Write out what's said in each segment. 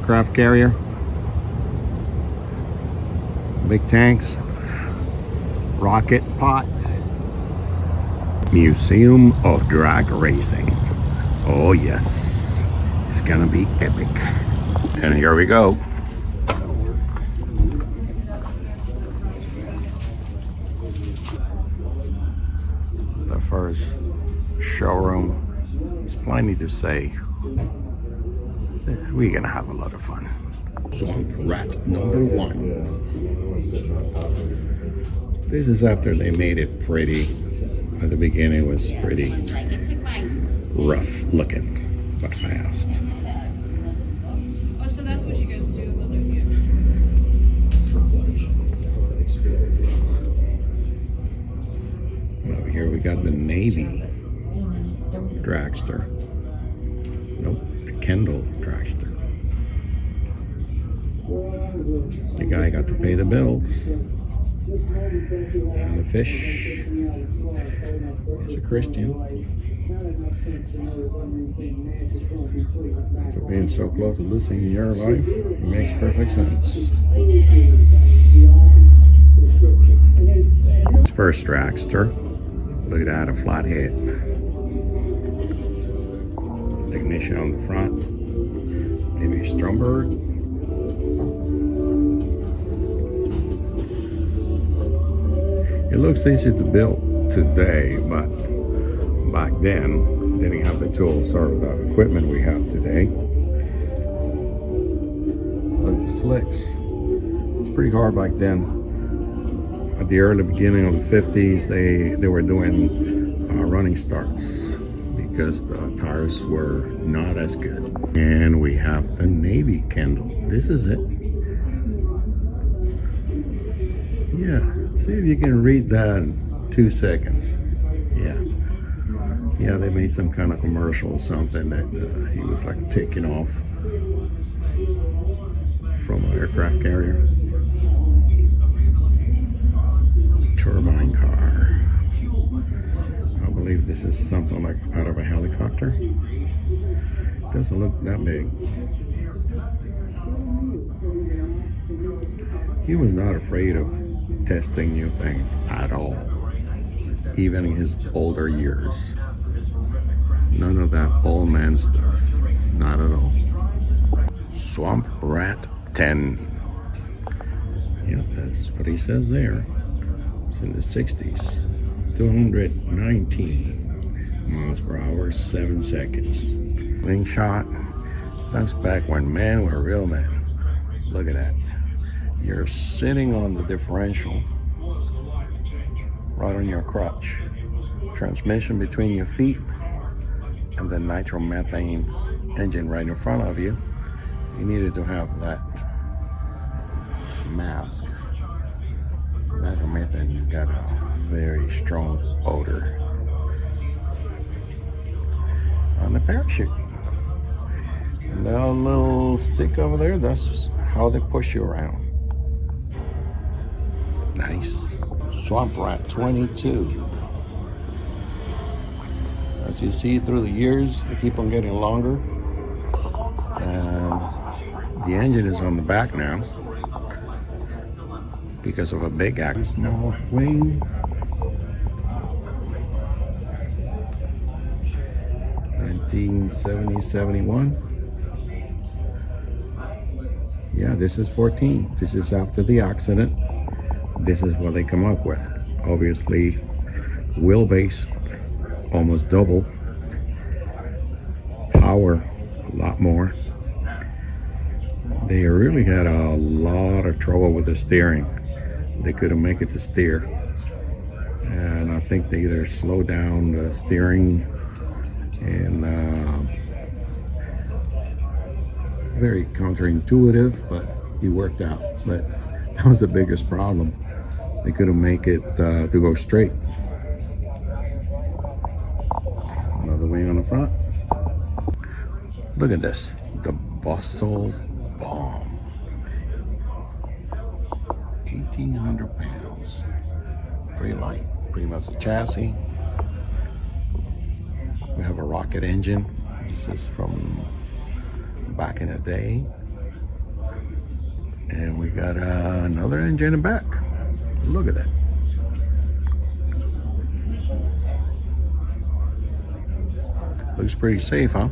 aircraft carrier. Big tanks. Rocket pot. Museum of Drag Racing. Oh yes, it's gonna be epic. And here we go. The first showroom. There's plenty to say. We're gonna have a lot of fun. Swamp Rat number 1. This is after they made it pretty. At the beginning it was pretty rough looking, but fast. Oh, so that's what you guys do. Over here we got the Navy dragster. Nope, the Kendall dragster. The guy got to pay the bill. And the fish is a Christian. So being so close to losing your life, it makes perfect sense. First dragster. Look at that, a flat head. Ignition on the front. Maybe a Stromberg. It looks easy to build today, but back then they didn't have the tools or the equipment we have today. Look at the slicks. Pretty hard back then. At the early beginning of the 50s, they were doing running starts because the tires were not as good. And we have the Navy Kendall. This is it. Yeah, see if you can read that in 2 seconds. Yeah, they made some kind of commercial or something that he was like taking off from an aircraft carrier. Turbine car. I believe this is something like out of a helicopter. Doesn't look that big. He was not afraid of testing new things at all, even in his older years. None of that old man stuff, not at all. Swamp Rat 10. Yeah, that's what he says there. It's in the 60s. 219 miles per hour, 7 seconds. Wing shot. That's back when men were real men. Look at that. You're sitting on the differential right on your crotch. Transmission between your feet and the nitromethane engine right in front of you. You needed to have that mask. Nitromethane got a very strong odor. On the parachute. And that little stick over there, that's how they push you around. Nice. Swamp Rat 22. As you see through the years, they keep on getting longer. And the engine is on the back now because of a big axle. Small wing. 1970-71. Yeah, this is 14. This is after the accident. This is what they come up with. Obviously, wheelbase almost double, power a lot more. They really had a lot of trouble with the steering. They couldn't make it to steer, and I think they either slowed down the steering and very counterintuitive, but it worked out. But that was the biggest problem. They couldn't make it to go straight. Another wing on the front. Look at this, the Bustle Bomb. 1,800 pounds. Pretty light, pretty much a chassis. We have a rocket engine. This is from back in the day. And we got another engine in the back. Look at that. Looks pretty safe, huh?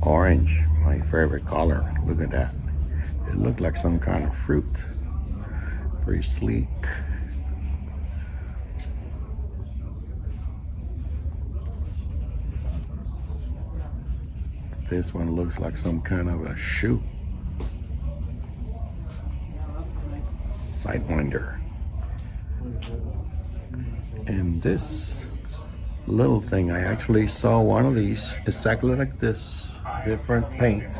Orange, my favorite color. Look at that. It looked like some kind of fruit. Pretty sleek. This one looks like some kind of a shoe. Sidewinder. And this little thing, I actually saw one of these exactly like this, different paint,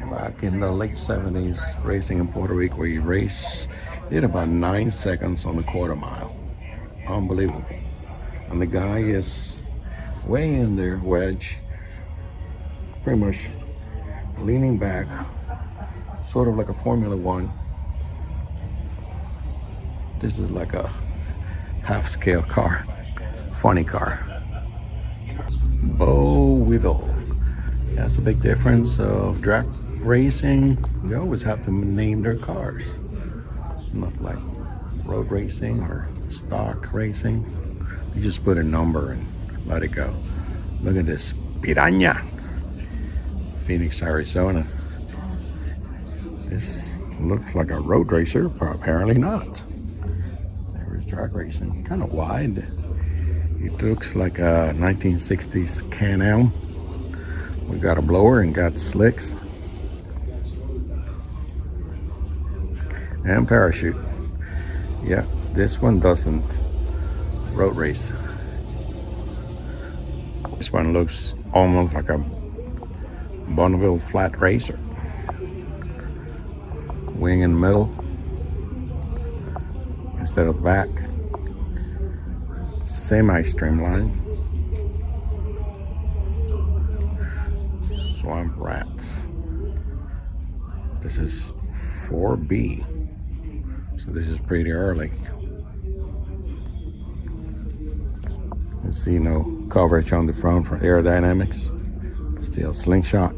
back in the late 70s, racing in Puerto Rico, where you race, did about 9 seconds on the quarter mile. Unbelievable. And the guy is way in there, wedge, pretty much leaning back, sort of like a Formula One. This is like a half-scale car, funny car. Bow wiggle. That's a big difference of drag racing. They always have to name their cars, not like road racing or stock racing. You just put a number and let it go. Look at this Piranha, Phoenix, Arizona. This looks like a road racer, but apparently not. There's drag racing, kind of wide. It looks like a 1960s Can-Am. We got a blower and got slicks. And parachute. Yeah, this one doesn't road race. This one looks almost like a Bonneville flat racer. Wing in the middle instead of the back. Semi-streamline. Swamp Rats. This is 4B. So this is pretty early. You see no coverage on the front for aerodynamics. Still slingshot.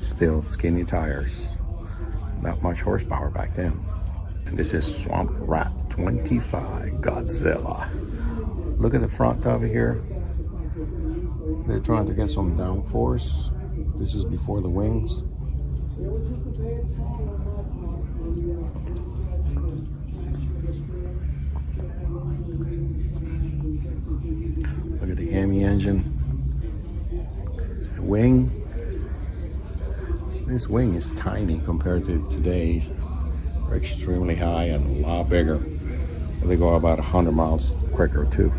Still skinny tires. Not much horsepower back then. And this is Swamp Rat 25 Godzilla. Look at the front of it here. They're trying to get some downforce. This is before the wings. Look at the Hemi engine. The wing. This wing is tiny compared to today's. They're extremely high and a lot bigger. They go about 100 miles quicker too.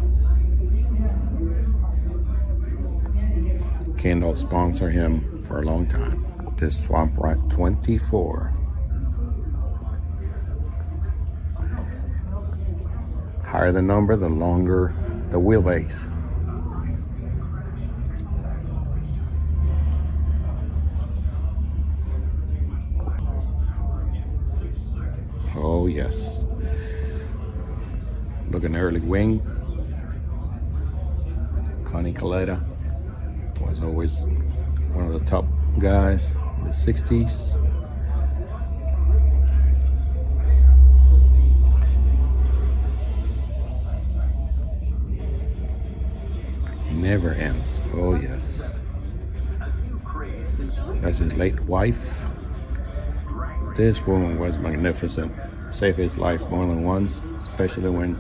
Kendall sponsored him for a long time. This Swamp Rat 24. Higher the number, the longer the wheelbase. Oh yes. Look at an early wing. Connie Coletta was always one of the top guys in the 60s. He never ends. Oh yes. That's his late wife. This woman was magnificent. Saved his life more than once, especially when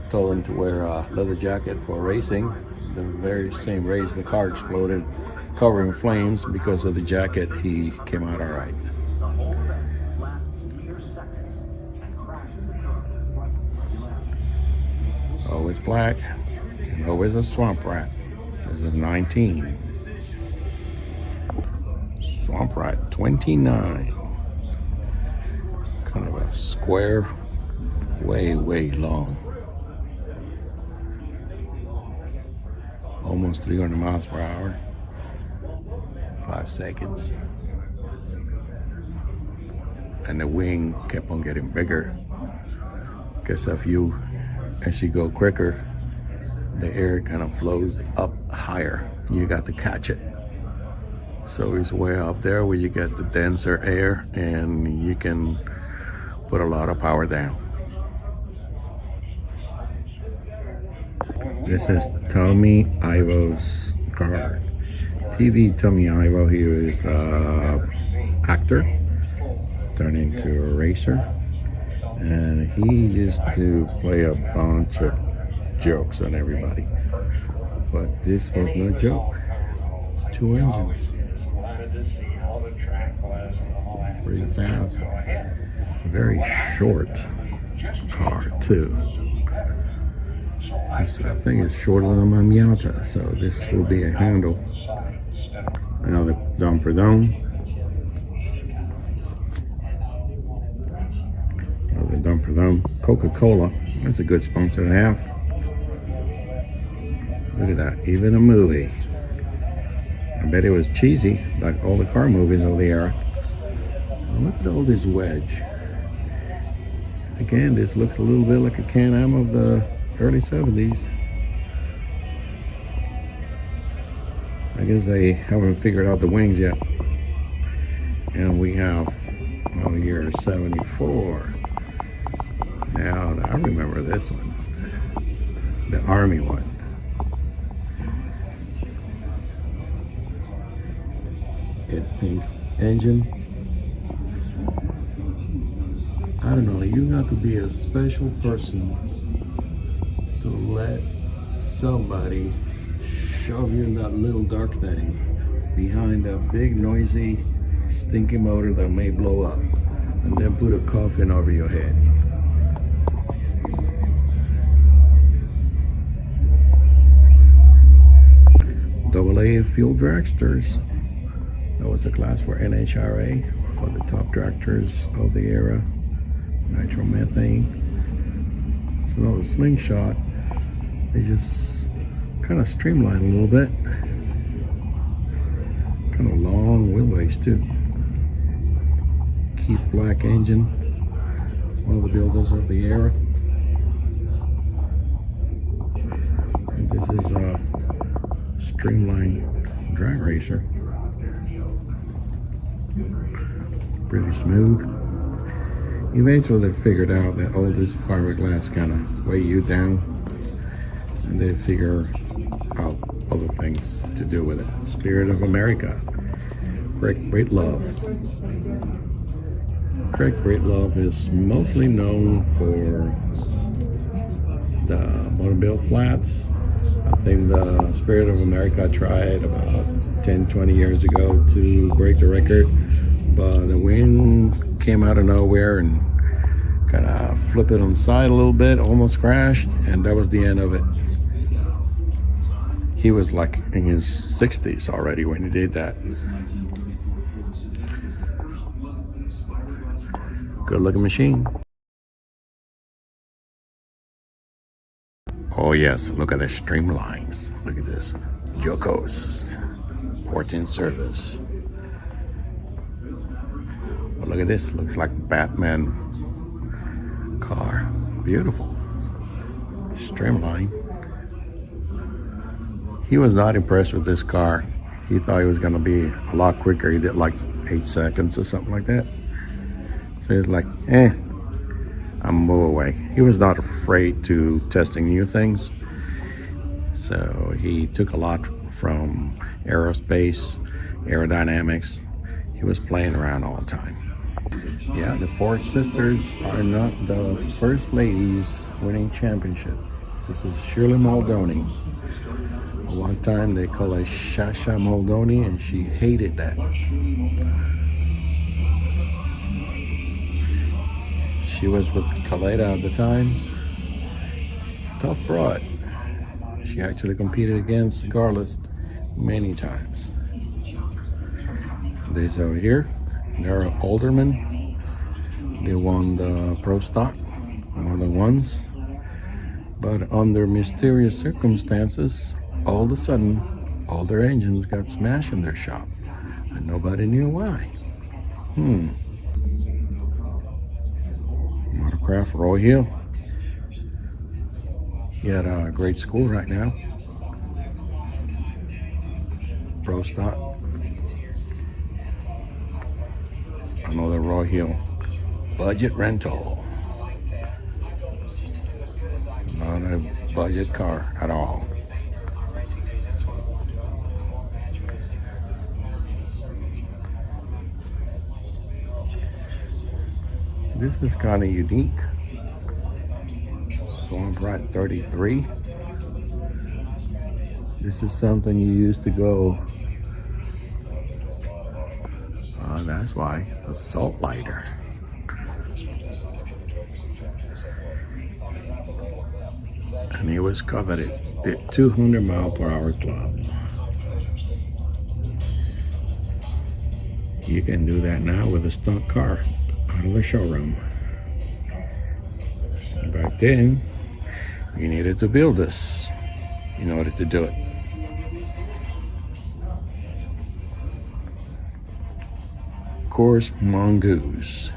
told him to wear a leather jacket for racing. The very same race the car exploded, covering flames. Because of the jacket, he came out all right. Always black and always a swamp rat. This is 19. Swamp rat 29. Kind of a square, way long. Almost 300 miles per hour. 5 seconds. And the wing kept on getting bigger. Because as you go quicker, the air kind of flows up higher. You got to catch it. So it's way up there where you get the denser air and you can put a lot of power down. This is Tommy Ivo's car. TV Tommy Ivo, he was actor turned into a racer, and he used to play a bunch of jokes on everybody, but this was no joke. 2 engines, pretty fast, very short car too. I think it's shorter than my Miata, so this will be a handle. Another dumper dome. Another dumper dome. Coca-Cola, that's a good sponsor to have. Look at that, even a movie. I bet it was cheesy, like all the car movies of the era. Look at all this wedge. Again, this looks a little bit like a Can-Am of the early 70s. I guess they haven't figured out the wings yet. And we have year 74. Now, I remember this one. The Army one. Pink engine. I don't know, you got to be a special person to let somebody shove you in that little dark thing behind a big noisy stinky motor that may blow up, and then put a coffin over your head. AA fuel dragsters. That was a class for NHRA, for the top dragsters of the era. Nitromethane. It's another slingshot. They just kind of streamlined a little bit. Kind of long wheelbase too. Keith Black engine, one of the builders of the era. And this is a streamlined drag racer. Pretty smooth. Eventually they figured out that all this fiberglass kind of weigh you down, and they figure out other things to do with it. Spirit of America. Craig Breedlove. Craig Breedlove is mostly known for the Motorbill flats. I think the Spirit of America tried about 10-20 years ago to break the record, but the wind came out of nowhere and kind of flipped it on the side a little bit, almost crashed, and that was the end of it. He was like in his 60s already when he did that. Good looking machine. Oh yes, look at the streamlines. Look at this. Jocos. Port in service. Oh, look at this. Looks like Batman car. Beautiful. Streamline. He was not impressed with this car. He thought he was going to be a lot quicker. He did like 8 seconds or something like that. So he's like, I'm move away. He was not afraid to testing new things. So he took a lot from aerospace, aerodynamics. He was playing around all the time. Yeah, the four sisters are not the first ladies winning championship. This is Shirley Muldowney. One time they called her Shasha Muldowney, and she hated that. She was with Kaleda at the time. Tough broad. She actually competed against Garlits many times. These over here, they're aldermen. They won the pro stock more than once. But under mysterious circumstances, all of a sudden, all their engines got smashed in their shop. And nobody knew why. Watercraft Roy Hill. He at a great school right now. Pro stock. Another Royal budget rental. Not a budget car at all. This is kind of unique. Swamp Rat 33. This is something you used to go. That's why, the salt lighter. And he was coveted at 200 mile per hour club. You can do that now with a stock car out of the showroom. Back then, you needed to build this in order to do it. Course Mongoose.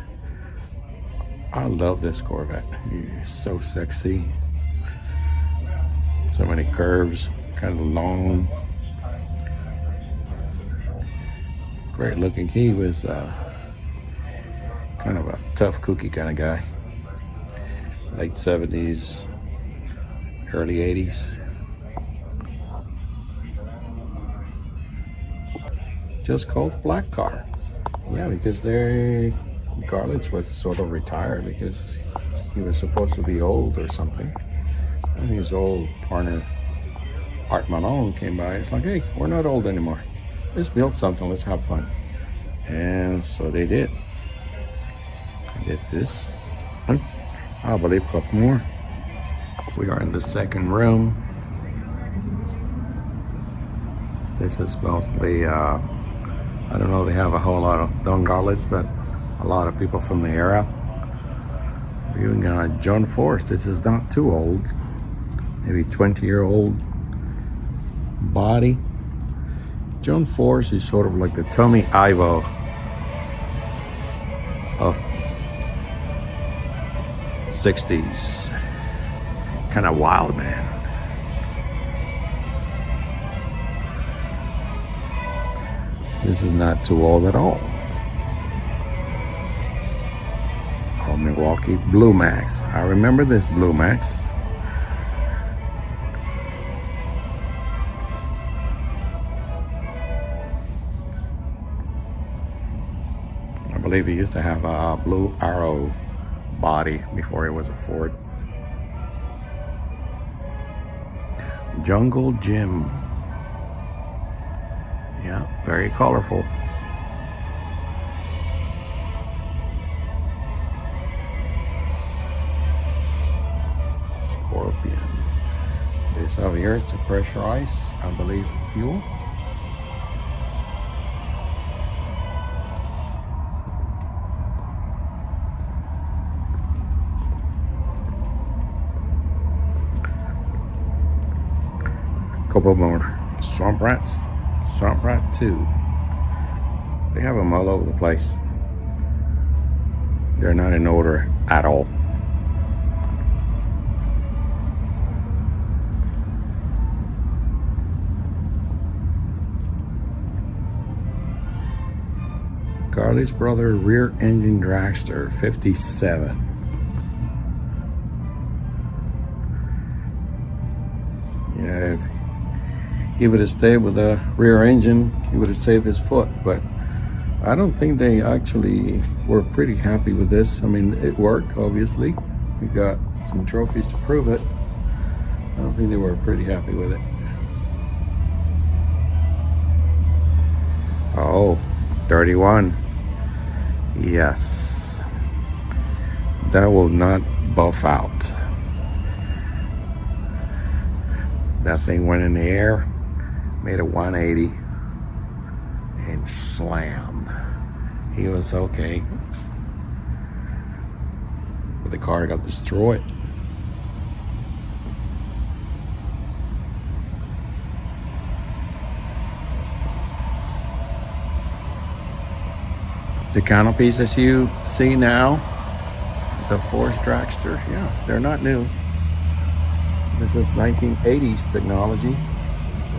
I love this Corvette. It's so sexy. So many curves, kind of long. Great looking. He was kind of a tough cookie kind of guy. Late 70s, early 80s. Just called Black Car. Yeah, because Garlits was sort of retired because he was supposed to be old or something. And his old partner, Art Malone, came by. It's like, hey, we're not old anymore. Let's build something. Let's have fun. And so they did. They did this. I believe a couple more. We are in the second room. This is mostly, I don't know, they have a whole lot of Don Garlits, but a lot of people from the era. We even got John Force. This is not too old. Maybe 20-year-old body. John Force is sort of like the Tommy Ivo of 60s. Kind of wild man. This is not too old at all. Oh, Milwaukee Blue Max. I remember this Blue Max. I believe he used to have a Blue Arrow body before it was a Ford. Jungle Jim. Yeah, very colorful. Scorpion. This over here is to pressurize, I believe, fuel. Couple more Swamp Rats. Swamp Rat 2. They have them all over the place. They're not in order at all. Garlits Brother rear engine dragster 57. Yeah, if he would have stayed with the rear engine, he would have saved his foot, but I don't think they actually were pretty happy with this. I mean, it worked, obviously. We got some trophies to prove it. I don't think they were pretty happy with it. Oh, 31. Yes. That will not buff out. That thing went in the air, made a 180, and slammed. He was okay, but the car got destroyed. The canopies as you see now, the Force dragster, yeah, they're not new. This is 1980s technology.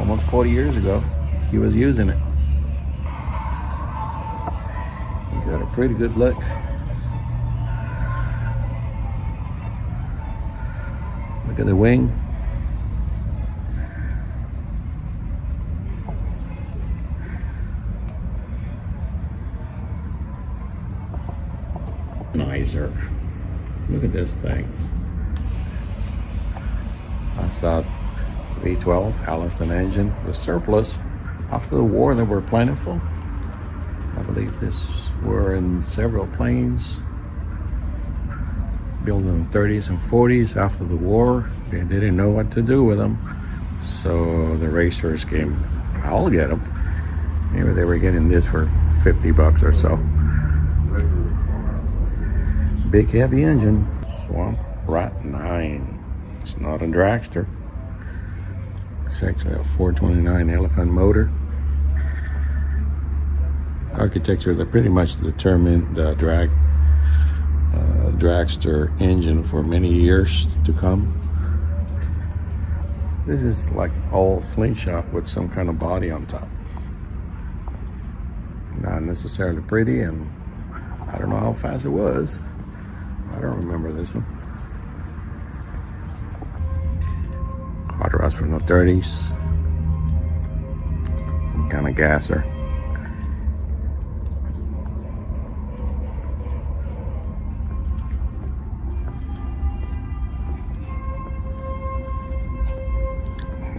Almost 40 years ago, he was using it. You got a pretty good look. Look at the wing. Nicer. Look at this thing. That's that V12 Allison engine. The surplus after the war, they were plentiful. I believe this were in several planes built in the 30s and 40s. After the war, they didn't know what to do with them, so the racers came, I'll get them. Maybe they were getting this for $50 or so. Big heavy engine. Swamp Rat 9. It's not a dragster. It's actually a 429 elephant motor. Architecture that pretty much determined the dragster engine for many years to come. This is like all slingshot with some kind of body on top. Not necessarily pretty, and I don't know how fast it was. I don't remember this one. Hot rods from the 30s. Some kind of gasser.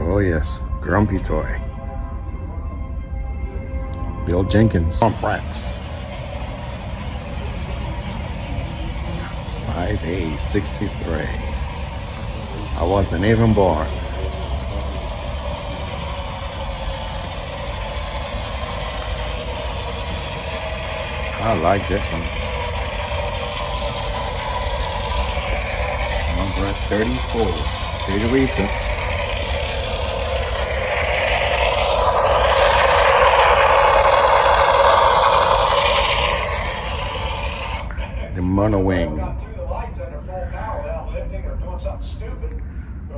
Oh yes, Grumpy Toy. Bill Jenkins. Swamp Rats. 5A63. I wasn't even born. I like this one. Swamp Rat 34. It's pretty recent. The monowing.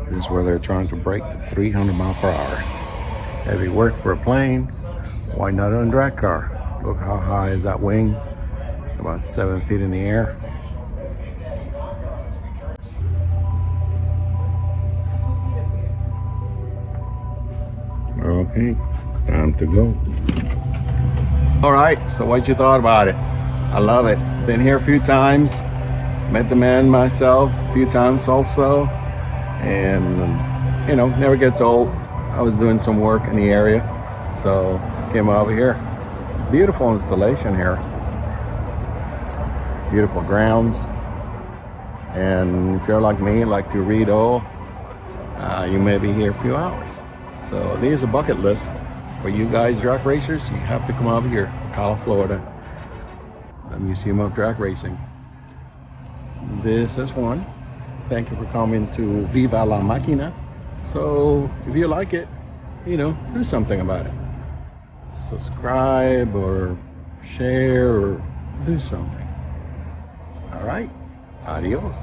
This is where they're trying to break the 300 mile per hour. Heavy work for a plane. Why not on a drag car? Look how high is that wing? About 7 feet in the air. Okay, time to go. All right, so what you thought about it? I love it. Been here a few times. Met the man myself a few times also, and you know, never gets old. I was doing some work in the area, so came over here. Beautiful installation here, beautiful grounds, and if you're like me, like to read all, you may be here a few hours. So there's a bucket list for you guys drag racers. You have to come over here, Ocala, Florida, the Museum of Drag Racing. This is one. Thank you for coming to Viva la Maquina. So if you like it, you know, do something about it. Subscribe or share or do something. All right, adios.